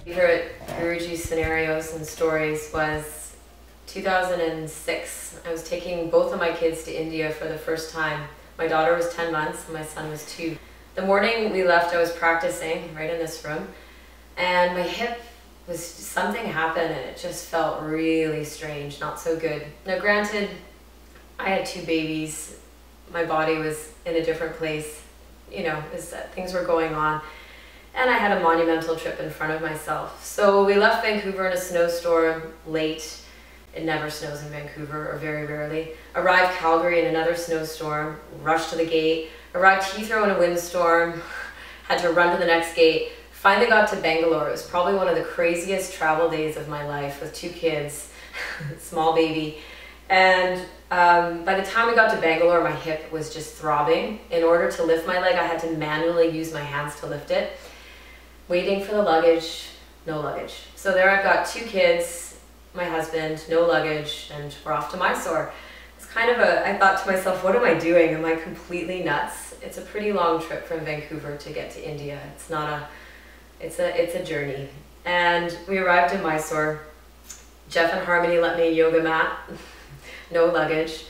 Favorite Guruji scenarios and stories was 2006. I was taking both of my kids to India for the first time. My daughter was 10 months and my son was 2. The morning we left, I was practicing right in this room, and my hip was, something happened and it just felt really strange, not so good. Now granted, I had 2 babies, my body was in a different place, you know, things were going on, and I had a monumental trip in front of myself. So we left Vancouver in a snowstorm late. It never snows in Vancouver, or very rarely. Arrived Calgary in another snowstorm, rushed to the gate, arrived Heathrow in a windstorm, had to run to the next gate. Finally got to Bangalore. It was probably one of the craziest travel days of my life with 2 kids, small baby. And by the time we got to Bangalore, my hip was just throbbing. In order to lift my leg, I had to manually use my hands to lift it. Waiting for the luggage, no luggage. So there I've got 2 kids, my husband, no luggage, and we're off to Mysore. It's kind of I thought to myself, what am I doing? Am I completely nuts? It's a pretty long trip from Vancouver to get to India. It's not a, it's a journey. And we arrived in Mysore. Jeff and Harmony let me a yoga mat, no luggage.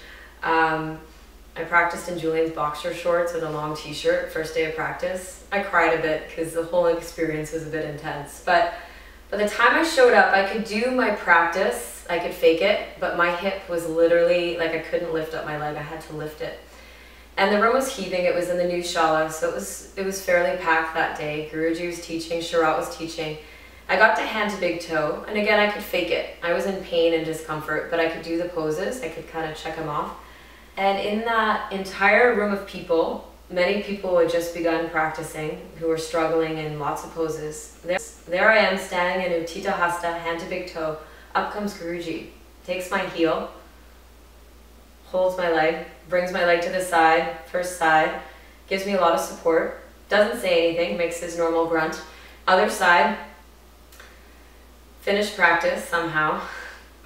I practiced in Julian's boxer shorts with a long t-shirt, first day of practice. I cried a bit because the whole experience was a bit intense. But by the time I showed up, I could do my practice, I could fake it, but my hip was literally, like I couldn't lift up my leg, I had to lift it. And the room was heaving, it was in the new Shala, so it was fairly packed that day. Guruji was teaching, Sharat was teaching. I got to hand to big toe, and again I could fake it. I was in pain and discomfort, but I could do the poses, I could kind of check them off. And in that entire room of people, many people had just begun practicing who were struggling in lots of poses. There I am standing in Uttita Hasta, hand to big toe. Up comes Guruji, takes my heel, holds my leg, brings my leg to the side, first side, gives me a lot of support, doesn't say anything, makes his normal grunt. Other side, finished practice somehow.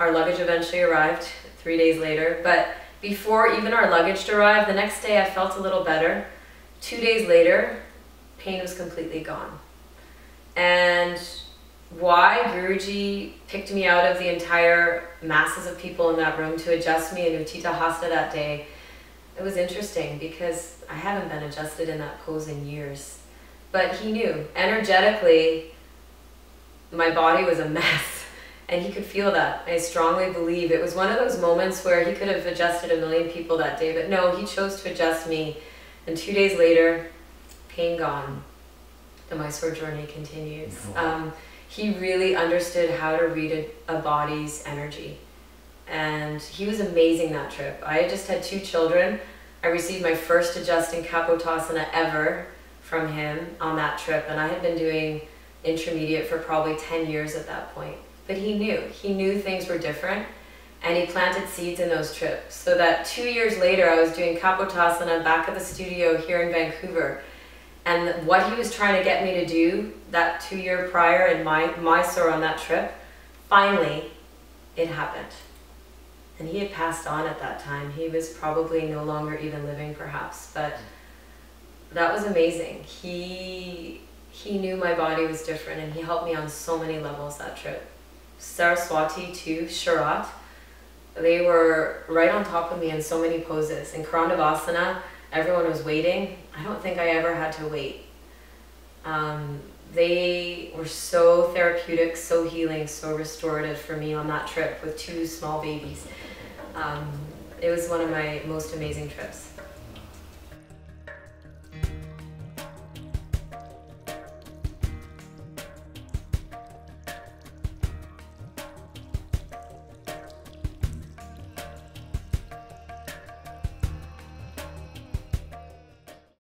Our luggage eventually arrived 3 days later, but before even our luggage arrived, the next day I felt a little better. 2 days later, pain was completely gone. And why Guruji picked me out of the entire masses of people in that room to adjust me in Uttita Hasta that day, it was interesting because I haven't been adjusted in that pose in years. But he knew. Energetically, my body was a mess. And he could feel that. I strongly believe it was one of those moments where he could have adjusted a million people that day, but no, he chose to adjust me. And 2 days later, pain gone. The Mysore journey continues. He really understood how to read a body's energy. And he was amazing that trip. I just had 2 children. I received my first adjusting Kapotasana ever from him on that trip. And I had been doing intermediate for probably 10 years at that point. But he knew things were different, and he planted seeds in those trips. So that 2 years later, I was doing Kapotasana back at the studio here in Vancouver. And what he was trying to get me to do that 2 year prior in Mysore on that trip, finally, it happened. And he had passed on at that time. He was probably no longer even living, perhaps, but that was amazing. He knew my body was different, and he helped me on so many levels that trip. Saraswati too, Sharat, they were right on top of me in so many poses. In Karandavasana, everyone was waiting. I don't think I ever had to wait. They were so therapeutic, so healing, so restorative for me on that trip with 2 small babies. It was one of my most amazing trips.